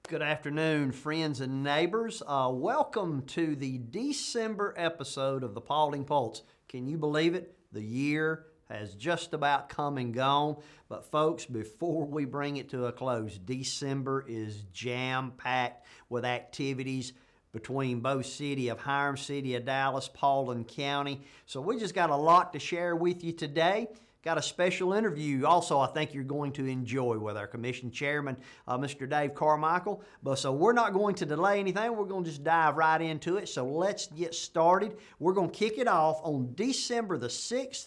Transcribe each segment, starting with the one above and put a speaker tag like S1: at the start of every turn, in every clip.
S1: Good afternoon, friends and neighbors. Welcome to the December episode of the Paulding Pulse. Can you believe it? The year has just about come and gone. But folks, before we bring it to a close, December is jam-packed with activities between both city of Hiram, city of Dallas, Paulding County. So we just got a lot to share with you today. Got a special interview also I think you're going to enjoy with our commission chairman, Mr. Dave Carmichael. So we're not going to delay anything. We're going to just dive right into it. So let's get started. We're going to kick it off on December the 6th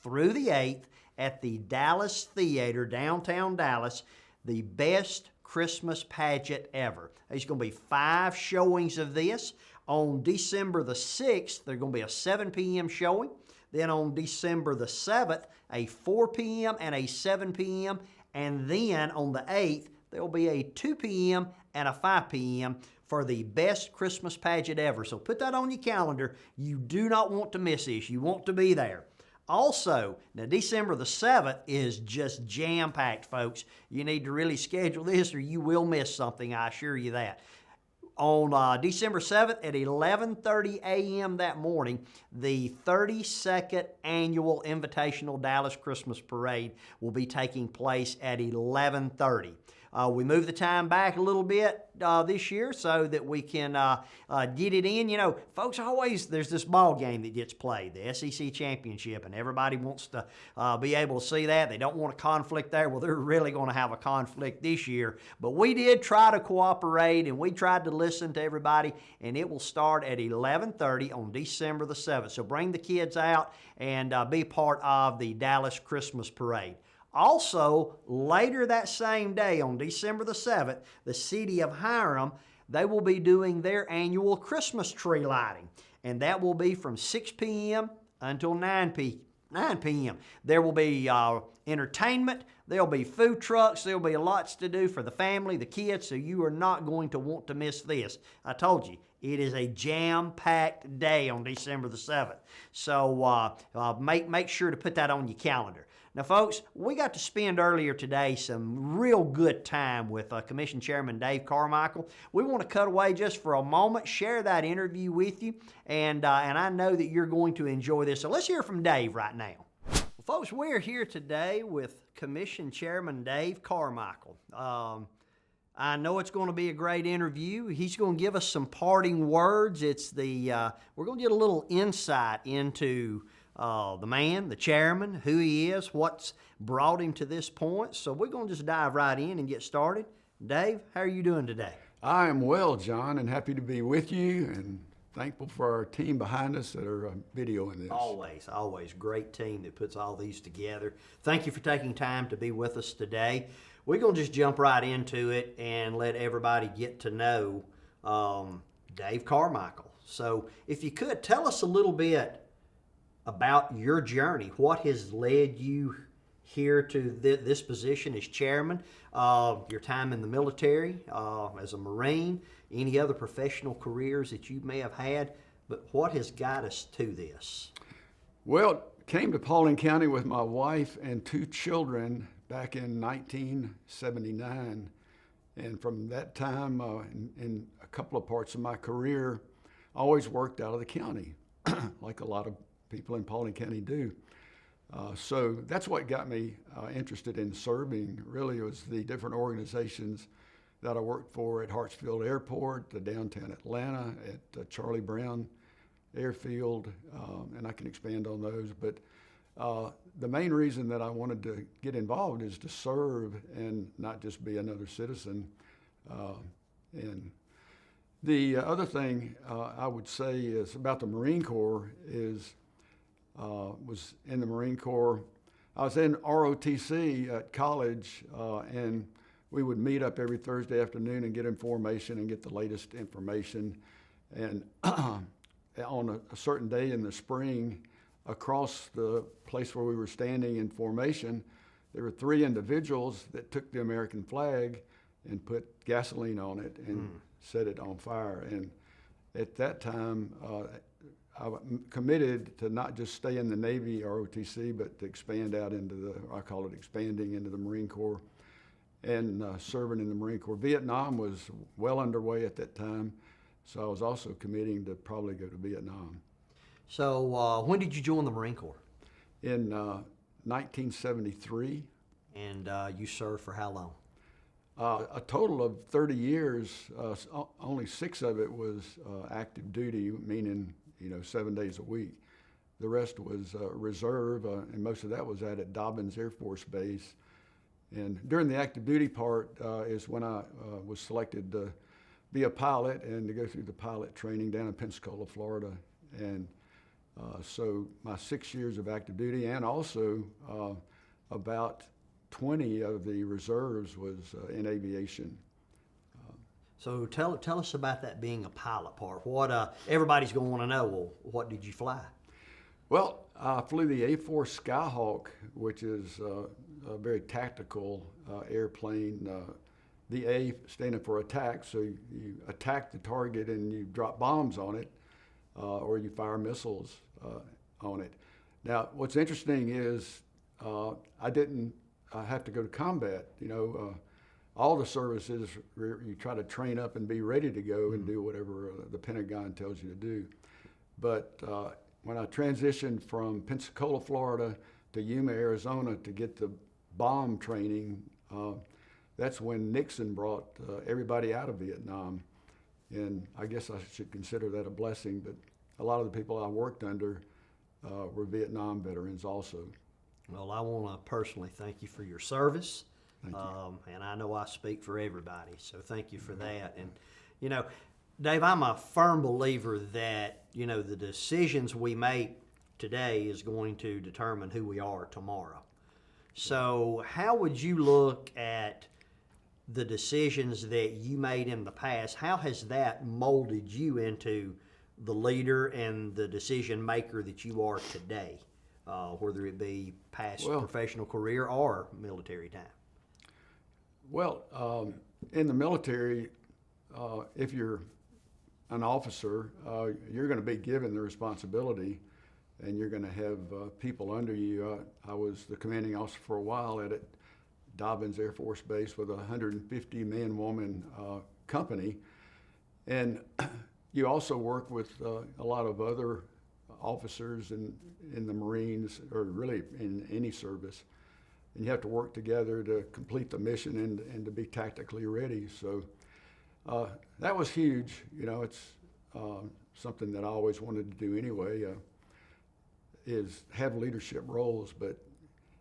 S1: through the 8th at the Dallas Theater, downtown Dallas, the best Christmas pageant ever. There's going to be 5 showings of this. On December the 6th, there's going to be a 7 p.m. showing. Then on December the 7th, a 4 p.m. and a 7 p.m. And then on the 8th, there will be a 2 p.m. and a 5 p.m. for the best Christmas pageant ever. So put that on your calendar. You do not want to miss this. You want to be there. Also, now December the 7th is just jam-packed, folks. You need to really schedule this or you will miss something, I assure you that. On December 7th at 11:30 a.m. that morning, the 32nd Annual Invitational Dallas Christmas Parade will be taking place at 11:30. We moved the time back a little bit this year so that we can get it in. You know, folks, there's this ball game that gets played, the SEC Championship, and everybody wants to be able to see that. They don't want a conflict there. Well, they're really going to have a conflict this year. But we did try to cooperate, and we tried to listen to everybody, and it will start at 11:30 on December the 7th. So bring the kids out and be part of the Dallas Christmas Parade. Also, later that same day, on December the 7th, the city of Hiram, they will be doing their annual Christmas tree lighting. And that will be from 6 p.m. until 9 p.m. There will be entertainment. There'll be food trucks. There'll be lots to do for the family, the kids, so you are not going to want to miss this. I told you, it is a jam-packed day on December the 7th. So make sure to put that on your calendar. Now, folks, we got to spend earlier today some real good time with Commission Chairman Dave Carmichael. We want to cut away just for a moment, share that interview with you, and I know that you're going to enjoy this. So let's hear from Dave right now. Well, folks, we're here today with Commission Chairman Dave Carmichael. I know it's going to be a great interview. He's going to give us some parting words. We're going to get a little insight into the man, the chairman, who he is, what's brought him to this point. So we're going to just dive right in and get started. Dave, how are you doing today?
S2: I am well, John, and happy to be with you, and thankful for our team behind us that are videoing this.
S1: Always. Great team that puts all these together. Thank you for taking time to be with us today. We're going to just jump right into it and let everybody get to know Dave Carmichael. So if you could, tell us a little bit about your journey, what has led you here to this position as chairman, your time in the military, as a Marine, any other professional careers that you may have had, but what has got us to this?
S2: Well, came to Paulding County with my wife and 2 children back in 1979, and from that time, in a couple of parts of my career, I always worked out of the county, like a lot of people in Paulding County do. So that's what got me interested in serving. Really, it was the different organizations that I worked for at Hartsfield Airport, downtown Atlanta, at Charlie Brown Airfield, and I can expand on those. But the main reason that I wanted to get involved is to serve and not just be another citizen. And the other thing I would say is about the Marine Corps is was in the Marine Corps. I was in ROTC at college, and we would meet up every Thursday afternoon and get information and get the latest information. And on a certain day in the spring, across the place where we were standing in formation, there were 3 individuals that took the American flag and put gasoline on it and set it on fire. And at that time, I committed to not just stay in the Navy ROTC, but to expand out into I call it expanding into the Marine Corps. and serving in the Marine Corps. Vietnam was well underway at that time, so I was also committing to probably go to Vietnam.
S1: So when did you join the Marine Corps?
S2: In 1973.
S1: And you served for how long?
S2: A total of 30 years, only 6 of it was active duty, meaning 7 days a week. The rest was reserve, and most of that was at Dobbins Air Force Base. And during the active duty part is when I was selected to be a pilot and to go through the pilot training down in Pensacola, Florida. And so my 6 years of active duty, and also about 20 of the reserves was in aviation.
S1: So tell us about that being a pilot part. What everybody's going to want to know. Well, what did you fly?
S2: Well, I flew the A4 Skyhawk, which is a very tactical airplane. The A standing for attack, so you attack the target and you drop bombs on it, or you fire missiles on it. Now, what's interesting is I didn't have to go to combat. All the services, you try to train up and be ready to go and do whatever the Pentagon tells you to do. But when I transitioned from Pensacola, Florida to Yuma, Arizona to get the bomb training, that's when Nixon brought everybody out of Vietnam. And I guess I should consider that a blessing, but a lot of the people I worked under were Vietnam veterans also.
S1: Well, I want to personally thank you for your service.
S2: Thank you.
S1: And I know I speak for everybody, so thank you for that. And, Dave, I'm a firm believer that, the decisions we make today is going to determine who we are tomorrow. So how would you look at the decisions that you made in the past? How has that molded you into the leader and the decision maker that you are today, whether it be past professional career or military time?
S2: Well, in the military, if you're an officer, you're going to be given the responsibility, and you're going to have people under you. I was the commanding officer for a while at Dobbins Air Force Base with a 150 man-woman company, and you also work with a lot of other officers in the Marines, or really in any service, and you have to work together to complete the mission and to be tactically ready. So that was huge. It's something that I always wanted to do anyway, is have leadership roles. But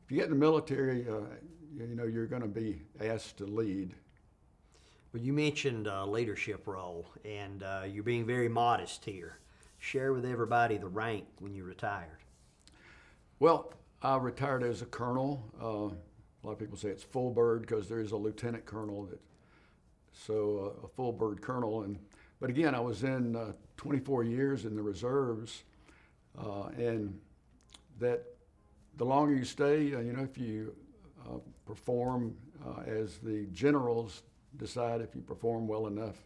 S2: if you get in the military, you're going to be asked to lead.
S1: Well, you mentioned leadership role, and you're being very modest here. Share with everybody the rank when you retired.
S2: Well, I retired as a colonel. A lot of people say it's full bird because there is a lieutenant colonel, so a full bird colonel. But again, I was in 24 years in the reserves, and that the longer you stay, if you perform as the generals decide, if you perform well enough,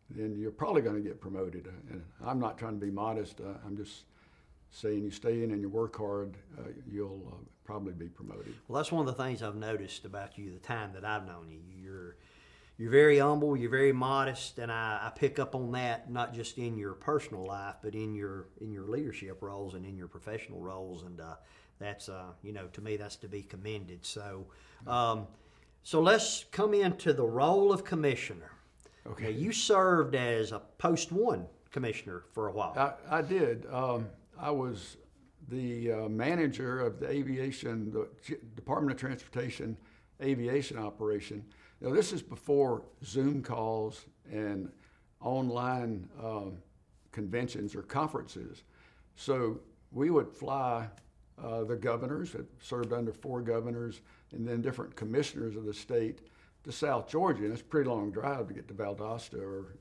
S2: then you're probably going to get promoted. And I'm not trying to be modest. I'm just saying you stay in and you work hard, you'll probably be promoted.
S1: Well, that's one of the things I've noticed about you the time that I've known you. You're very humble, you're very modest, and I pick up on that not just in your personal life, but in your leadership roles and in your professional roles. And that's to me, that's to be commended. So so let's come into the role of commissioner.
S2: Okay.
S1: Now, you served as a post 1 commissioner for a while.
S2: I did. I was the manager of the aviation, the Department of Transportation aviation operation. Now, this is before Zoom calls and online conventions or conferences. So we would fly the governors that served under 4 governors and then different commissioners of the state to South Georgia. And it's a pretty long drive to get to Valdosta or,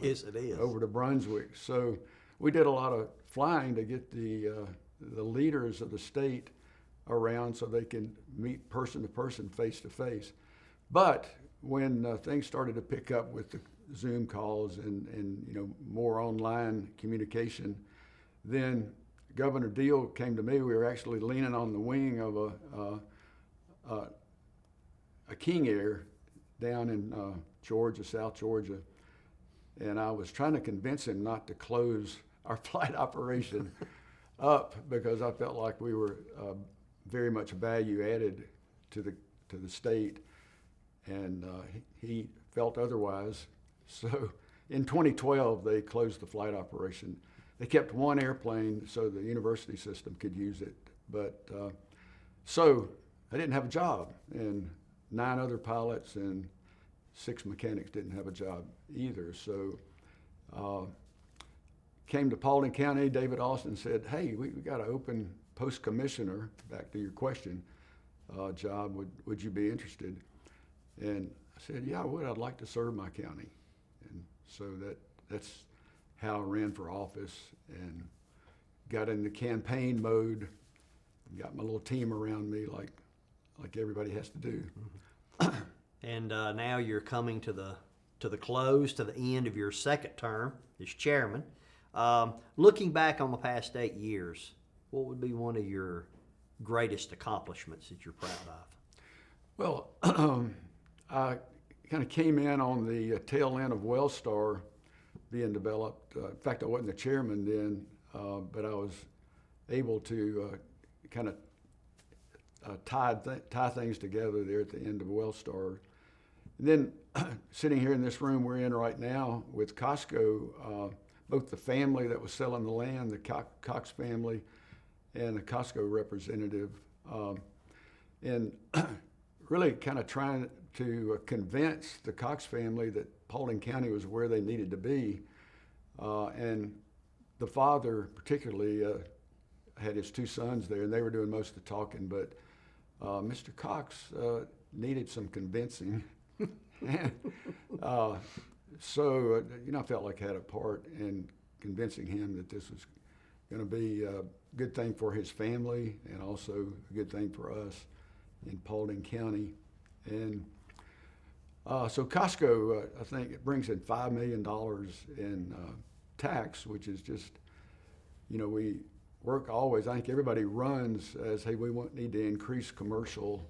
S1: Yes, it is.
S2: over to Brunswick. So we did a lot of flying to get the leaders of the state around so they can meet person to person, face to face. But when things started to pick up with the Zoom calls and more online communication, then Governor Deal came to me. We were actually leaning on the wing of a King Air down in Georgia, South Georgia, and I was trying to convince him not to close our flight operation up because I felt like we were very much value added to the state, and he felt otherwise. So in 2012, they closed the flight operation. They kept one airplane so the university system could use it, but so I didn't have a job, and 9 other pilots and 6 mechanics didn't have a job either. So came to Paulding County. David Austin said, "Hey, we got an open post commissioner, back to your question, job. Would you be interested?" And I said, "Yeah, I would. I'd like to serve my county." And so that's how I ran for office and got into campaign mode, got my little team around me like everybody has to do.
S1: And now you're coming to the close, to the end of your second term as chairman. Looking back on the past 8 years, what would be one of your greatest accomplishments that you're proud of?
S2: Well, I kind of came in on the tail end of Wellstar being developed. In fact, I wasn't the chairman then, but I was able to kind of tie things together there at the end of Wellstar. And then sitting here in this room we're in right now with Costco, both the family that was selling the land, the Cox family, and the Costco representative, and really kind of trying to convince the Cox family that Paulding County was where they needed to be. And the father particularly had his 2 sons there, and they were doing most of the talking, but Mr. Cox needed some convincing. So, I felt like I had a part in convincing him that this was going to be a good thing for his family and also a good thing for us in Paulding County. And so Costco, I think it brings in $5 million in tax, which is just, we work always, I think everybody runs as, hey, we need to increase commercial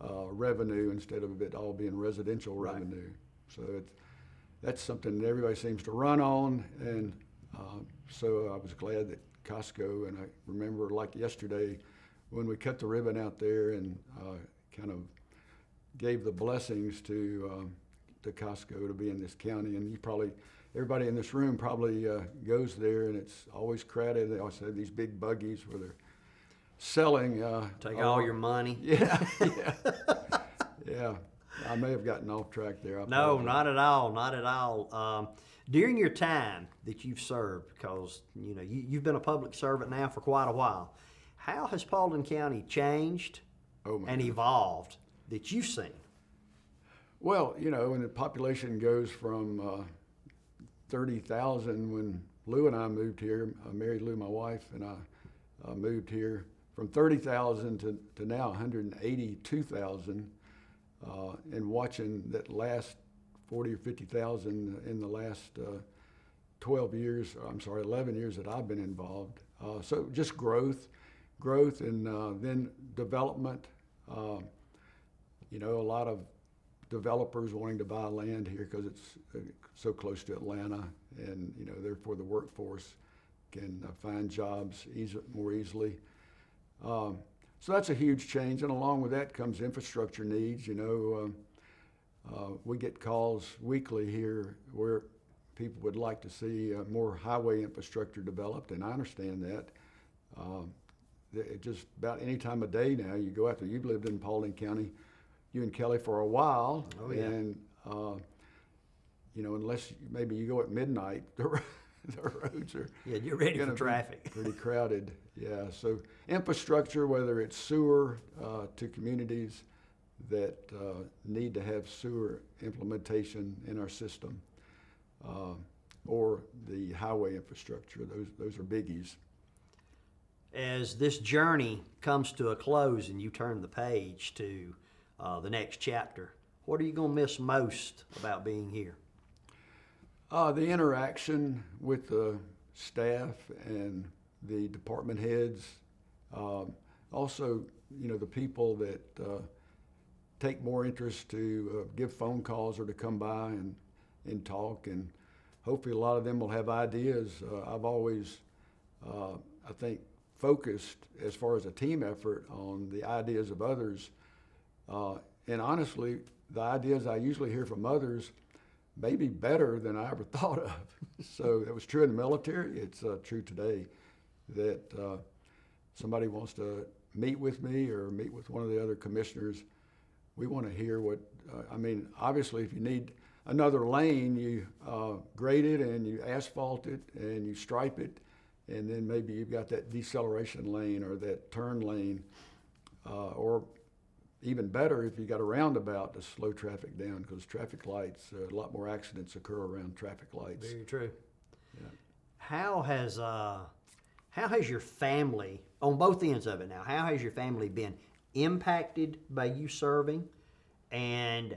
S2: revenue instead of it all being residential revenue. So that's something that everybody seems to run on, and so I was glad that Costco, and I remember like yesterday when we cut the ribbon out there and kind of gave the blessings to Costco to be in this county. And everybody in this room probably goes there, and it's always crowded. They always have these big buggies where they're selling.
S1: Take all your money.
S2: Yeah, yeah, yeah. I may have gotten off track there.
S1: No, not at all, not at all. During your time that you've served, because you've been a public servant now for quite a while, how has Paulding County changed and evolved that you've seen?
S2: Well, when the population goes from 30,000 when Lou and I moved here, I married Lou, my wife, and I moved here, from 30,000 to now 182,000, and watching that last 40 or 50,000 in the last 11 years that I've been involved. So just growth and then development. A lot of developers wanting to buy land here because it's so close to Atlanta, and therefore the workforce can find jobs more easily. So that's a huge change, and along with that comes infrastructure needs. We get calls weekly here where people would like to see more highway infrastructure developed, and I understand that. Just about any time of day now, you go out there. You've lived in Paulding County, you and Kelly, for a while, and unless maybe you go at midnight, the roads are
S1: you're ready for traffic.
S2: Pretty crowded. Yeah. So infrastructure, whether it's sewer to communities that need to have sewer implementation in our system, or the highway infrastructure, those are biggies.
S1: As this journey comes to a close and you turn the page to the next chapter, what are you going to miss most about being here?
S2: The interaction with the staff and the department heads. Also, the people that take more interest to give phone calls or to come by and talk, and hopefully a lot of them will have ideas. I've always, I think, focused as far as a team effort on the ideas of others. And honestly, the ideas I usually hear from others may be better than I ever thought of. So it was true in the military. It's true today that somebody wants to meet with me or meet with one of the other commissioners. We want to hear what, I mean, obviously if you need another lane, you grade it and you asphalt it and you stripe it, and then maybe you've got that deceleration lane or that turn lane, or even better if you got a roundabout to slow traffic down, because traffic lights, a lot more accidents occur around traffic lights.
S1: Very true.
S2: Yeah.
S1: How has your family, on both ends of it now, how has your family been impacted by you serving, and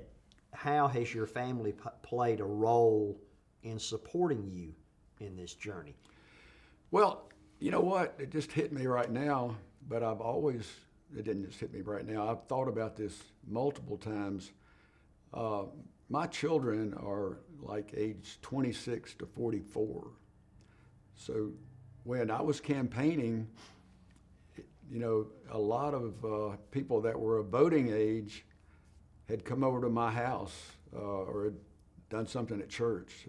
S1: how has your family played a role in supporting you in this journey?
S2: Well, you know what? It just hit me right now, but it didn't just hit me right now. I've thought about this multiple times. My children are like age 26 to 44. So when I was campaigning, you know, a lot of people that were of voting age had come over to my house or had done something at church.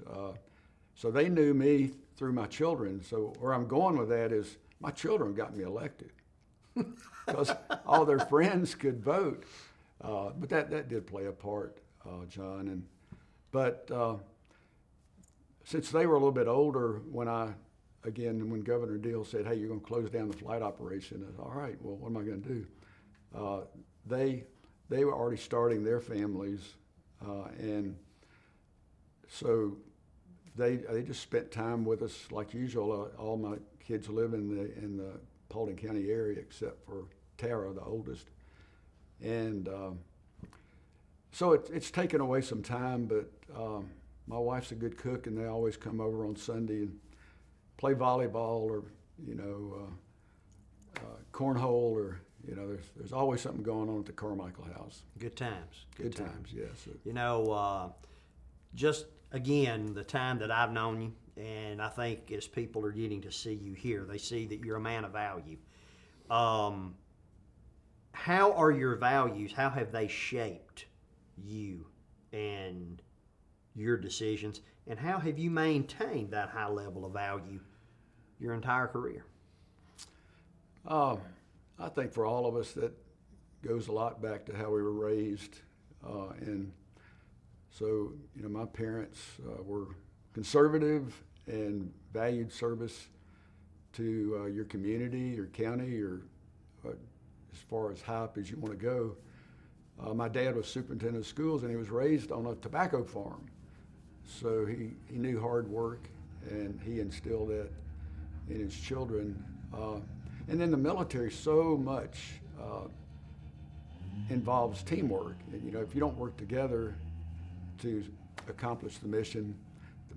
S2: So they knew me through my children. So where I'm going with that is my children got me elected because all their friends could vote. But that did play a part, John. But since they were a little bit older, when Governor Deal said, "Hey, you're going to close down the flight operation," I said, "All right, well, what am I going to do?" They were already starting their families, and so they just spent time with us like usual. All my kids live in the Paulding County area except for Tara, the oldest, and so it's taken away some time. But my wife's a good cook, and they always come over on Sunday and play volleyball or cornhole, or there's always something going on at the Carmichael house.
S1: Good times.
S2: Good times, yes.
S1: Just again, the time that I've known you, and I think as people are getting to see you here, they see that you're a man of value. How are your values, how have they shaped you and your decisions, and how have you maintained that high level of value your entire career?
S2: I think for all of us that goes a lot back to how we were raised, and so my parents were conservative and valued service to your community, your county, or as far as high up as you want to go. My dad was superintendent of schools, and he was raised on a tobacco farm, so he knew hard work, and he instilled that in his children. And then the military so much involves teamwork. And, if you don't work together to accomplish the mission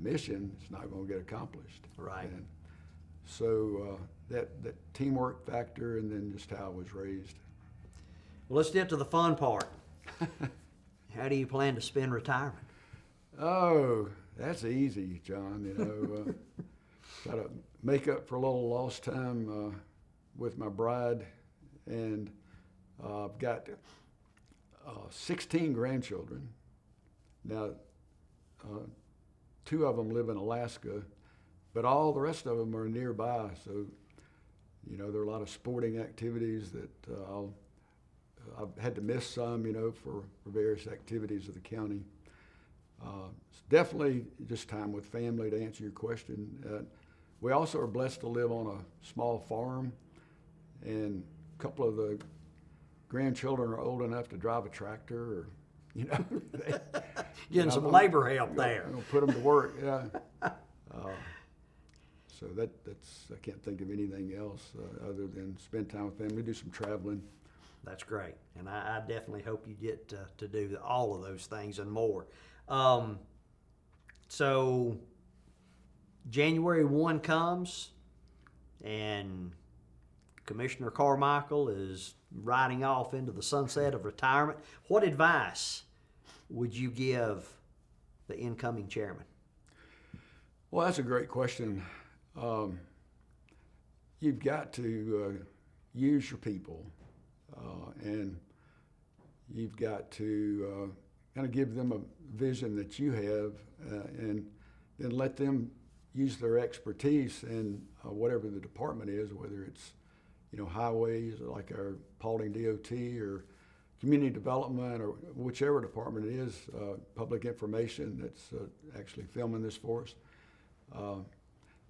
S2: is not going to get accomplished.
S1: Right.
S2: And so that teamwork factor, and then just how I was raised.
S1: Well, let's get to the fun part. How do you plan to spend retirement?
S2: Oh, that's easy, John. Got to make up for a little lost time with my bride, and I've got 16 grandchildren. Now, 2 of them live in Alaska, but all the rest of them are nearby. So, there are a lot of sporting activities that I've had to miss some, for various activities of the county. It's definitely just time with family, to answer your question. We also are blessed to live on a small farm, and a couple of the grandchildren are old enough to drive a tractor, or
S1: getting some labor help there.
S2: I'm gonna put them to work, yeah. So that's I can't think of anything else other than spend time with family, do some traveling.
S1: That's great, and I definitely hope you get to do all of those things and more. So January 1 comes, and Commissioner Carmichael is riding off into the sunset of retirement. What advice would you give the incoming chairman?
S2: Well, that's a great question. You've got to use your people, and you've got to kind of give them a vision that you have, and then let them use their expertise in whatever the department is, whether it's highways like our Paulding DOT or community development or whichever department it is, public information that's actually filming this for us,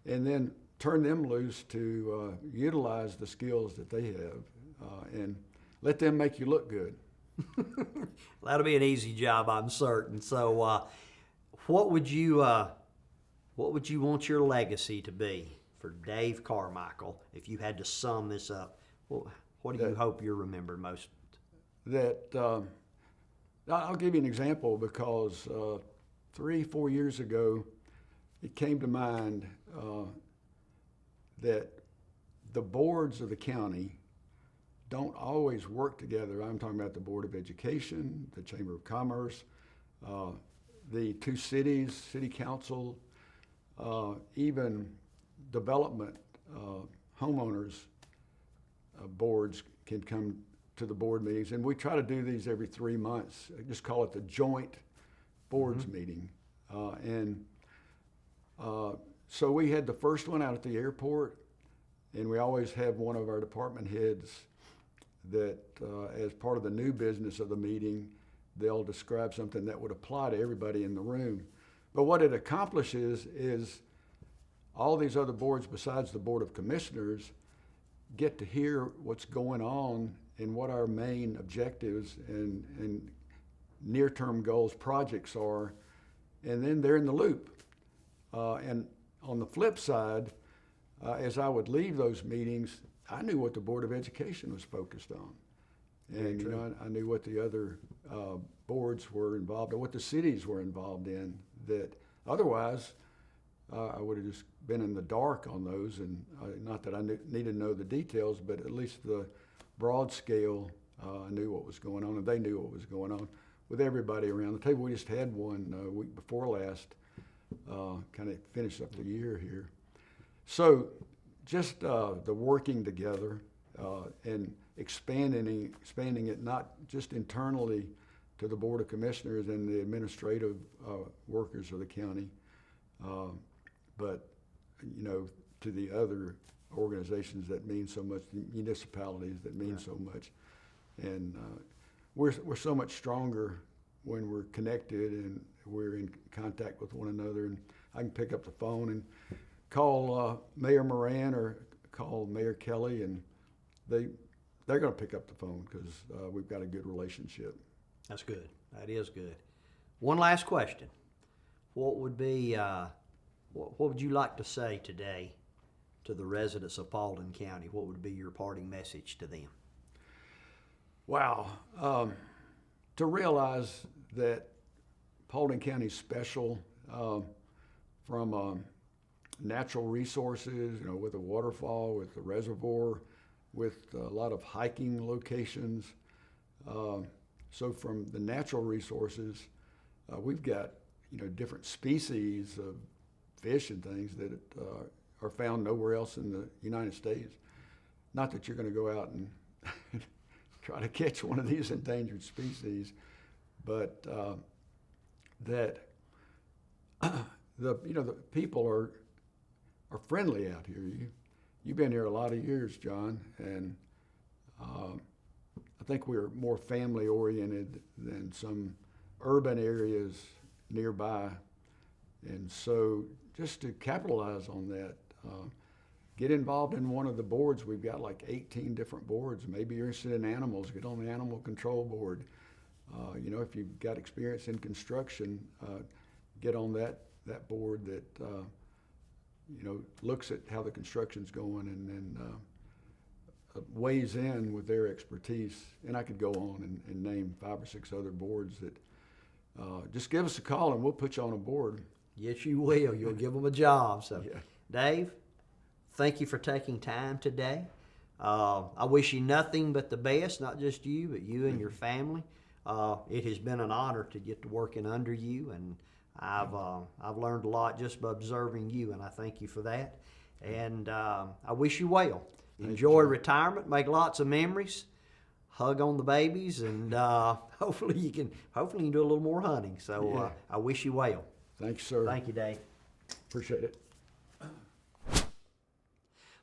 S2: and then turn them loose to utilize the skills that they have, and let them make you look good.
S1: That'll be an easy job, I'm certain. So, what would you want your legacy to be for Dave Carmichael if you had to sum this up? What do you hope you're remembered most?
S2: I'll give you an example because 3-4 years ago, it came to mind that the boards of the county don't always work together. I'm talking about the Board of Education, the Chamber of Commerce, the two cities, City Council, even development homeowners boards can come to the board meetings, and we try to do these every 3 months. I just call it the joint boards meeting, so we had the first one out at the airport, and we always have one of our department heads that, as part of the new business of the meeting, they'll describe something that would apply to everybody in the room. But what it accomplishes is all these other boards besides the Board of Commissioners get to hear what's going on and what our main objectives and near-term goals projects are, and then they're in the loop. And on the flip side, as I would leave those meetings, I knew what the Board of Education was focused on. And I knew what the other boards were involved in, what the cities were involved in, that otherwise I would have just been in the dark on those. And not that I needed to know the details, but at least the broad scale, I knew what was going on, and they knew what was going on with everybody around the table. We just had one week before last, kind of finish up the year here. So just the working together and expanding it, not just internally to the Board of Commissioners and the administrative workers of the county, but to the other organizations that mean so much, the municipalities that mean so much. And we're so much stronger when we're connected and we're in contact with one another. And I can pick up the phone and call Mayor Moran or call Mayor Kelly, and they're going to pick up the phone because we've got a good relationship.
S1: That's good. That is good. One last question. What would be what would you like to say today to the residents of Paulding County? What would be your parting message to them?
S2: Wow. To realize that Paulding County is special from natural resources, with a waterfall, with the reservoir, with a lot of hiking locations. So from the natural resources, we've got different species of fish and things that are found nowhere else in the United States. Not that you're going to go out and try to catch one of these endangered species, but that the people are friendly out here. You've been here a lot of years, John, and I think we're more family oriented than some urban areas nearby. And so just to capitalize on that, get involved in one of the boards. We've got like 18 different boards. Maybe you're interested in animals, get on the animal control board. If you've got experience in construction, get on that board that looks at how the construction's going and then weighs in with their expertise. And I could go on and name 5 or 6 other boards that just give us a call and we'll put you on a board.
S1: Yes, you will. You'll give them a job. So,
S2: Yeah.
S1: Dave, thank you for taking time today. I wish you nothing but the best, not just you, but you and your family. It has been an honor to get to working under you, and I've learned a lot just by observing you, and I thank you for that. And I wish you well. Enjoy retirement. Make lots of memories. Hug on the babies, and hopefully you can do a little more hunting. So I wish you well.
S2: Thanks, sir.
S1: Thank you, Dave.
S2: Appreciate it.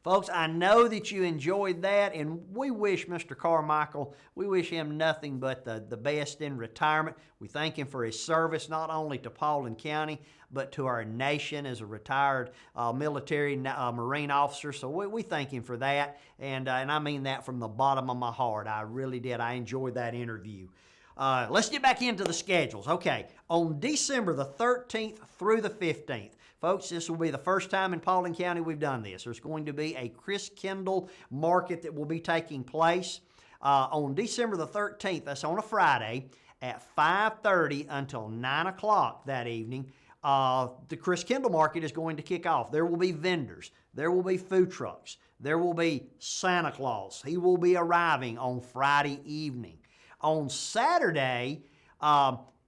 S1: Folks, I know that you enjoyed that, and we wish Mr. Carmichael, we wish him nothing but the best in retirement. We thank him for his service, not only to Paulding County, but to our nation as a retired military Marine officer. So we thank him for that, and I mean that from the bottom of my heart. I really did. I enjoyed that interview. Let's get back into the schedules. Okay, on December the 13th through the 15th, folks, this will be the first time in Paulding County we've done this. There's going to be a Christkindl market that will be taking place on December the 13th. That's on a Friday at 5:30 until 9 o'clock that evening. The Christkindl market is going to kick off. There will be vendors. There will be food trucks. There will be Santa Claus. He will be arriving on Friday evening. On Saturday,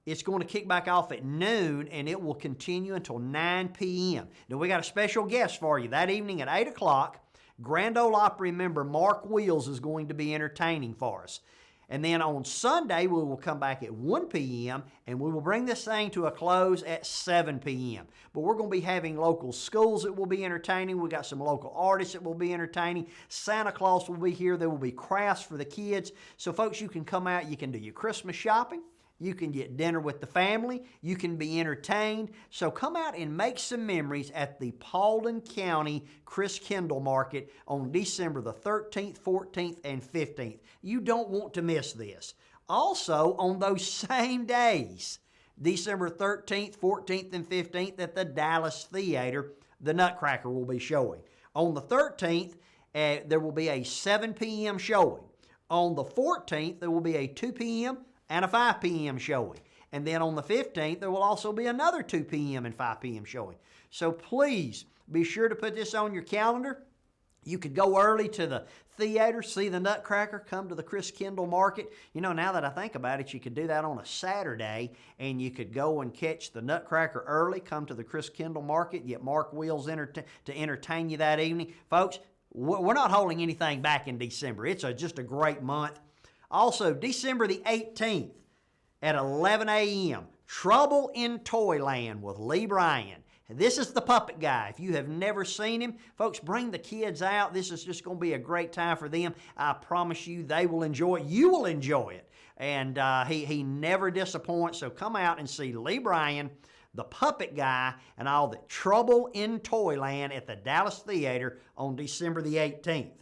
S1: it's going to kick back off at noon, and it will continue until 9 p.m. Now, we got a special guest for you. That evening at 8 o'clock, Grand Ole Opry member Mark Wheels is going to be entertaining for us. And then on Sunday, we will come back at 1 p.m., and we will bring this thing to a close at 7 p.m. But we're going to be having local schools that will be entertaining. We got some local artists that will be entertaining. Santa Claus will be here. There will be crafts for the kids. So, folks, you can come out. You can do your Christmas shopping. You can get dinner with the family. You can be entertained. So come out and make some memories at the Paulding County Christkindl Market on December the 13th, 14th, and 15th. You don't want to miss this. Also, on those same days, December 13th, 14th, and 15th at the Dallas Theater, the Nutcracker will be showing. On the 13th, there will be a 7 p.m. showing. On the 14th, there will be a 2 p.m. and a 5 p.m. showing. And then on the 15th, there will also be another 2 p.m. and 5 p.m. showing. So please be sure to put this on your calendar. You could go early to the theater, see the Nutcracker, come to the Christkindl Market. You know, now that I think about it, you could do that on a Saturday, and you could go and catch the Nutcracker early, come to the Christkindl Market, get Mark Wheels to entertain you that evening. Folks, we're not holding anything back in December. It's just a great month. Also, December the 18th at 11 a.m., Trouble in Toyland with Lee Bryan. This is the puppet guy. If you have never seen him, folks, bring the kids out. This is just going to be a great time for them. I promise you they will enjoy it. You will enjoy it. And he never disappoints. So come out and see Lee Bryan, the puppet guy, and all the Trouble in Toyland at the Dallas Theater on December the 18th.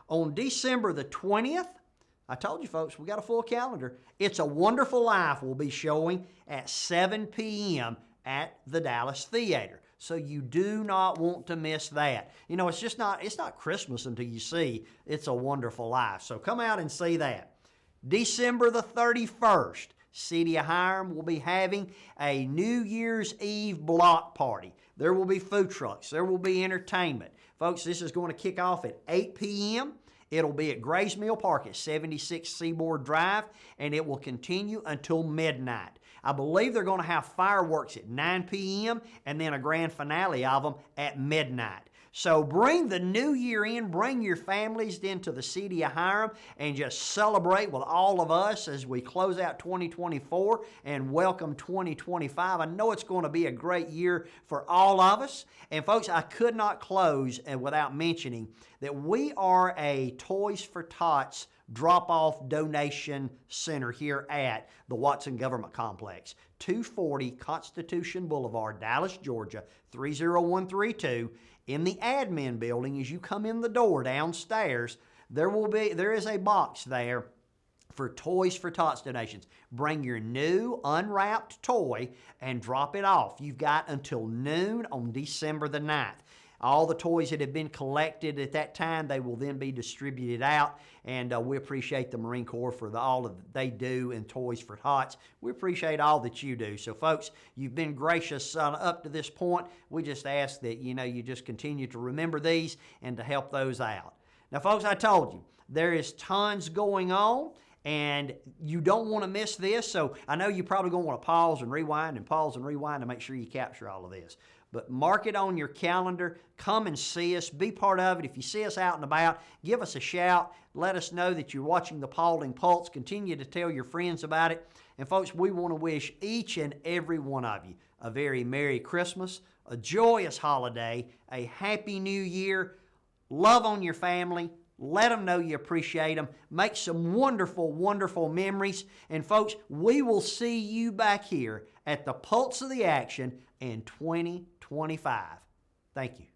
S1: On December the 20th, I told you, folks, we got a full calendar. It's a Wonderful Life will be showing at 7 p.m. at the Dallas Theater. So you do not want to miss that. You know, it's not Christmas until you see It's a Wonderful Life. So come out and see that. December the 31st, City of Hiram will be having a New Year's Eve block party. There will be food trucks. There will be entertainment. Folks, this is going to kick off at 8 p.m. It'll be at Gray's Mill Park at 76 Seaboard Drive, and it will continue until midnight. I believe they're going to have fireworks at 9 p.m. and then a grand finale of them at midnight. So bring the new year in, bring your families into the City of Hiram, and just celebrate with all of us as we close out 2024 and welcome 2025. I know it's going to be a great year for all of us. And folks, I could not close without mentioning that we are a Toys for Tots drop-off donation center here at the Watson Government Complex, 240 Constitution Boulevard, Dallas, Georgia, 30132. In the admin building, as you come in the door downstairs, there is a box there for Toys for Tots donations. Bring your new unwrapped toy and drop it off. You've got until noon on December the 9th. All the toys that have been collected at that time, they will then be distributed out, and we appreciate the Marine Corps for all that they do in Toys for Tots. We appreciate all that you do. So, folks, you've been gracious up to this point. We just ask that, you just continue to remember these and to help those out. Now, folks, I told you, there is tons going on, and you don't want to miss this. So I know you're probably going to want to pause and rewind to make sure you capture all of this. But mark it on your calendar. Come and see us. Be part of it. If you see us out and about, give us a shout. Let us know that you're watching the Paulding Pulse. Continue to tell your friends about it. And folks, we want to wish each and every one of you a very Merry Christmas, a joyous holiday, a Happy New Year. Love on your family. Let them know you appreciate them. Make some wonderful, wonderful memories. And folks, we will see you back here at the Pulse of the Action in 2025. Thank you.